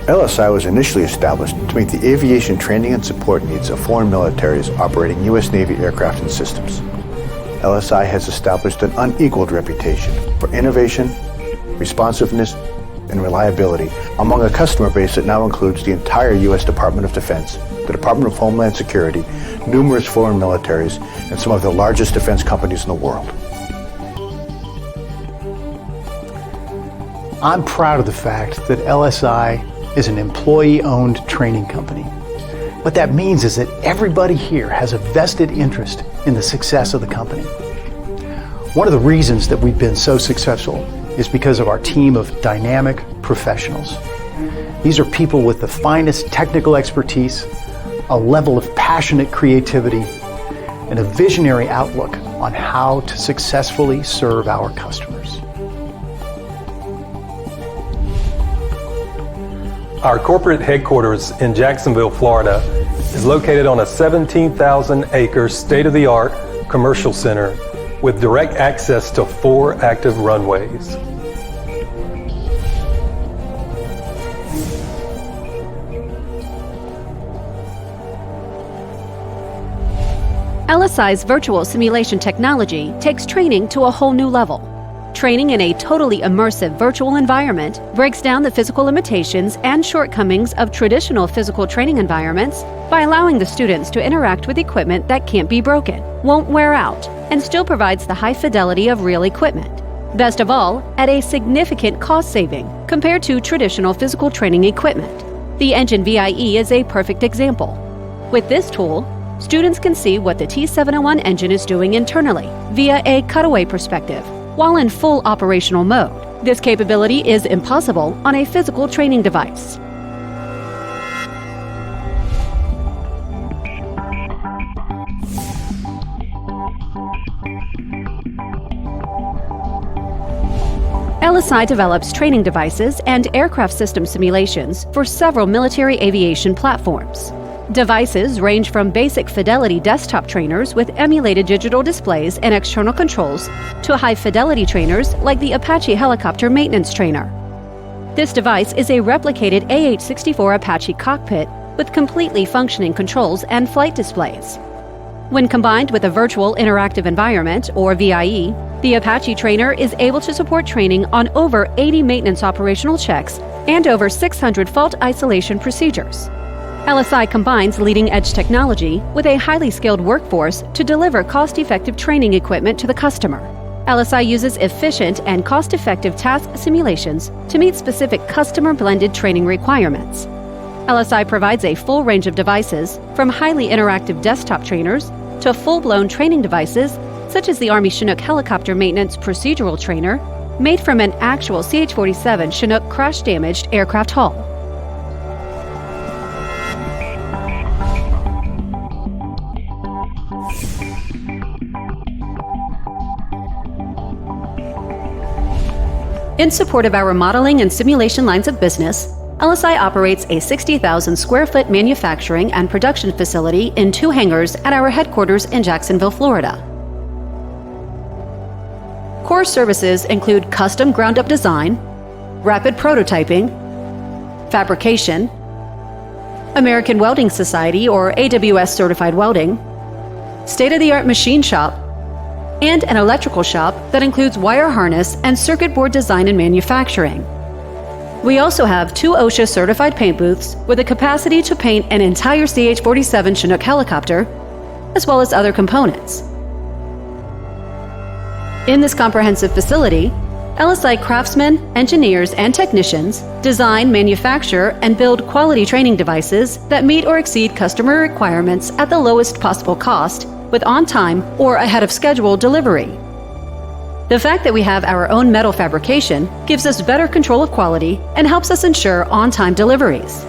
LSI was initially established to meet the aviation training and support needs of foreign militaries operating U.S. Navy aircraft and systems. LSI has established an unequaled reputation for innovation, responsiveness, and reliability among a customer base that now includes the entire U.S. Department of Defense, the Department of Homeland Security, numerous foreign militaries, and some of the largest defense companies in the world. I'm proud of the fact that LSI is an employee-owned training company. What that means is that everybody here has a vested interest in the success of the company. One of the reasons that we've been so successful is because of our team of dynamic professionals. These are people with the finest technical expertise, a level of passionate creativity, and a visionary outlook on how to successfully serve our customers. Our corporate headquarters in Jacksonville, Florida, is located on a 17,000-acre state-of-the-art commercial center with direct access to 4 active runways. LSI's virtual simulation technology takes training to a whole new level. Training in a totally immersive virtual environment breaks down the physical limitations and shortcomings of traditional physical training environments by allowing the students to interact with equipment that can't be broken, won't wear out, and still provides the high fidelity of real equipment. Best of all, at a significant cost saving compared to traditional physical training equipment. The Engine VIE is a perfect example. With this tool, students can see what the T701 engine is doing internally via a cutaway perspective while in full operational mode. This capability is impossible on a physical training device. LSI develops training devices and aircraft system simulations for several military aviation platforms. Devices range from basic fidelity desktop trainers with emulated digital displays and external controls to high-fidelity trainers like the Apache Helicopter Maintenance Trainer. This device is a replicated AH-64 Apache cockpit with completely functioning controls and flight displays. When combined with a virtual interactive environment, or VIE, the Apache Trainer is able to support training on over 80 maintenance operational checks and over 600 fault isolation procedures. LSI combines leading-edge technology with a highly skilled workforce to deliver cost-effective training equipment to the customer. LSI uses efficient and cost-effective task simulations to meet specific customer-blended training requirements. LSI provides a full range of devices, from highly interactive desktop trainers to full-blown training devices, such as the Army Chinook Helicopter Maintenance Procedural Trainer, made from an actual CH-47 Chinook crash-damaged aircraft hull. In support of our modeling and simulation lines of business, LSI operates a 60,000 square foot manufacturing and production facility in 2 hangars at our headquarters in Jacksonville, Florida. Core services include custom ground-up design, rapid prototyping, fabrication, American Welding Society or AWS certified welding, state-of-the-art machine shop, and an electrical shop that includes wire harness and circuit board design and manufacturing. We also have 2 OSHA certified paint booths with a capacity to paint an entire CH-47 Chinook helicopter, as well as other components. In this comprehensive facility, LSI craftsmen, engineers, and technicians design, manufacture, and build quality training devices that meet or exceed customer requirements at the lowest possible cost, with on-time or ahead-of-schedule delivery. The fact that we have our own metal fabrication gives us better control of quality and helps us ensure on-time deliveries.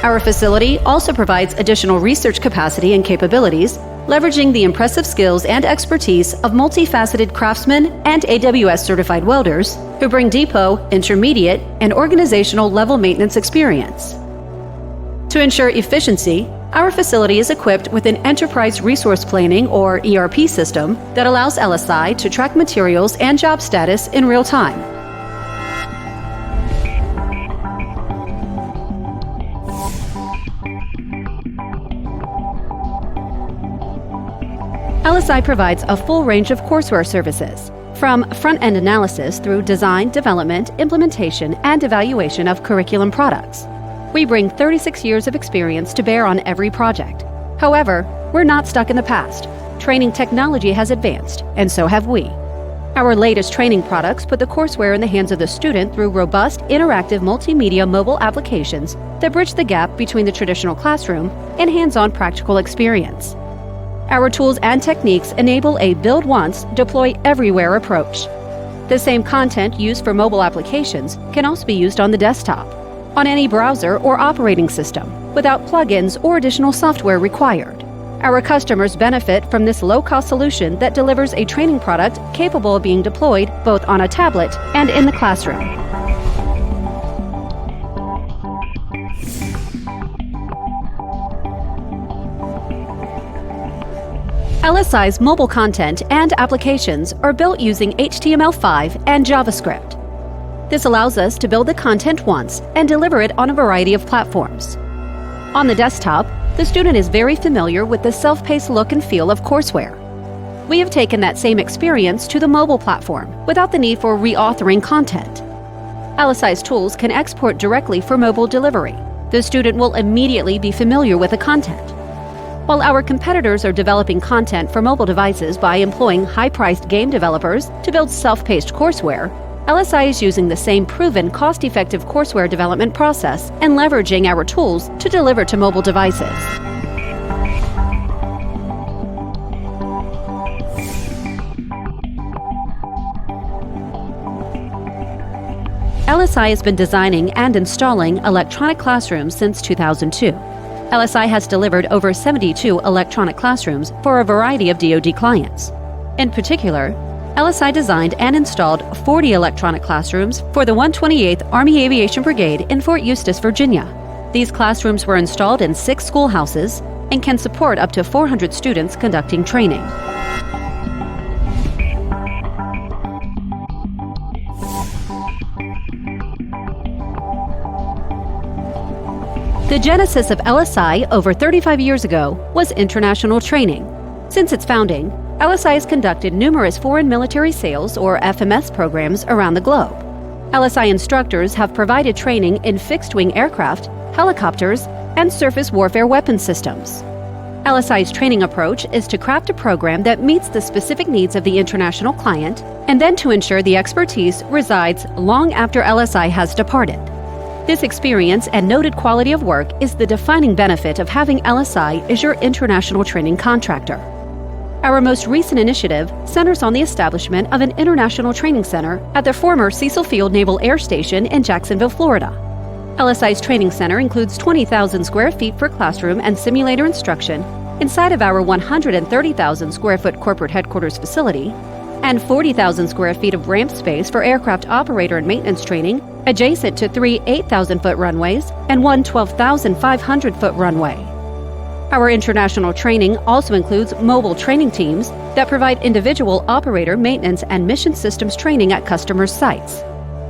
Our facility also provides additional research capacity and capabilities, leveraging the impressive skills and expertise of multifaceted craftsmen and AWS-certified welders who bring depot, intermediate, and organizational level maintenance experience. To ensure efficiency, our facility is equipped with an enterprise resource planning or ERP system that allows LSI to track materials and job status in real time. LSI provides a full range of courseware services, from front-end analysis through design, development, implementation, and evaluation of curriculum products. We bring 36 years of experience to bear on every project. However, we're not stuck in the past. Training technology has advanced, and so have we. Our latest training products put the courseware in the hands of the student through robust, interactive multimedia mobile applications that bridge the gap between the traditional classroom and hands-on practical experience. Our tools and techniques enable a build once, deploy everywhere approach. The same content used for mobile applications can also be used on the desktop, on any browser or operating system, without plugins or additional software required. Our customers benefit from this low-cost solution that delivers a training product capable of being deployed both on a tablet and in the classroom. LSI's mobile content and applications are built using HTML5 and JavaScript. This allows us to build the content once and deliver it on a variety of platforms. On the desktop, the student is very familiar with the self-paced look and feel of courseware. We have taken that same experience to the mobile platform without the need for reauthoring content. LSI's tools can export directly for mobile delivery. The student will immediately be familiar with the content. While our competitors are developing content for mobile devices by employing high-priced game developers to build self-paced courseware, LSI is using the same proven, cost-effective courseware development process and leveraging our tools to deliver to mobile devices. LSI has been designing and installing electronic classrooms since 2002. LSI has delivered over 72 electronic classrooms for a variety of DoD clients. In particular, LSI designed and installed 40 electronic classrooms for the 128th Army Aviation Brigade in Fort Eustis, Virginia. These classrooms were installed in 6 schoolhouses and can support up to 400 students conducting training. The genesis of LSI over 35 years ago was international training. Since its founding, LSI has conducted numerous foreign military sales or FMS programs around the globe. LSI instructors have provided training in fixed-wing aircraft, helicopters, and surface warfare weapon systems. LSI's training approach is to craft a program that meets the specific needs of the international client and then to ensure the expertise resides long after LSI has departed. This experience and noted quality of work is the defining benefit of having LSI as your international training contractor. Our most recent initiative centers on the establishment of an international training center at the former Cecil Field Naval Air Station in Jacksonville, Florida. LSI's training center includes 20,000 square feet for classroom and simulator instruction inside of our 130,000 square foot corporate headquarters facility and 40,000 square feet of ramp space for aircraft operator and maintenance training adjacent to 3 8,000-foot runways and one 12,500-foot runway. Our international training also includes mobile training teams that provide individual operator, maintenance, and mission systems training at customers' sites.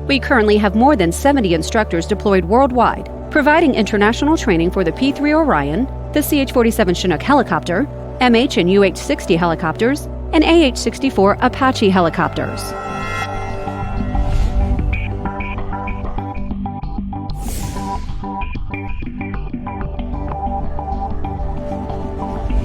We currently have more than 70 instructors deployed worldwide, providing international training for the P-3 Orion, the CH-47 Chinook helicopter, MH and UH-60 helicopters, and AH-64 Apache helicopters.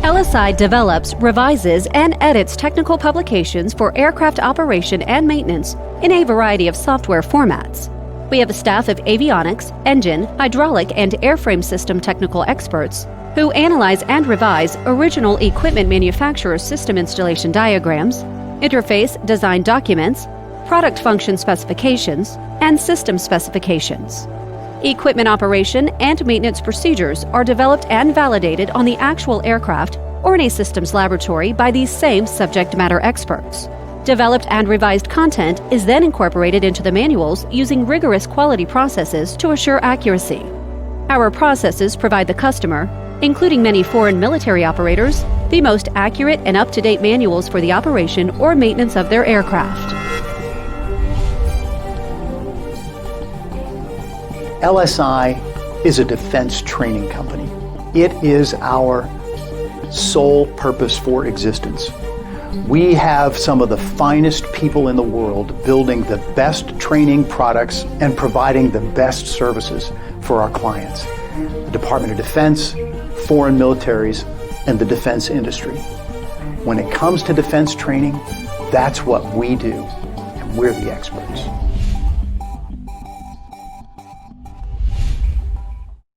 LSI develops, revises, and edits technical publications for aircraft operation and maintenance in a variety of software formats. We have a staff of avionics, engine, hydraulic, and airframe system technical experts who analyze and revise original equipment manufacturer system installation diagrams, interface design documents, product function specifications, and system specifications. Equipment operation and maintenance procedures are developed and validated on the actual aircraft or in a systems laboratory by these same subject matter experts. Developed and revised content is then incorporated into the manuals using rigorous quality processes to assure accuracy. Our processes provide the customer, including many foreign military operators, the most accurate and up-to-date manuals for the operation or maintenance of their aircraft. LSI is a defense training company. It is our sole purpose for existence. We have some of the finest people in the world building the best training products and providing the best services for our clients. The Department of Defense, foreign militaries, and the defense industry. When it comes to defense training, that's what we do, and we're the experts.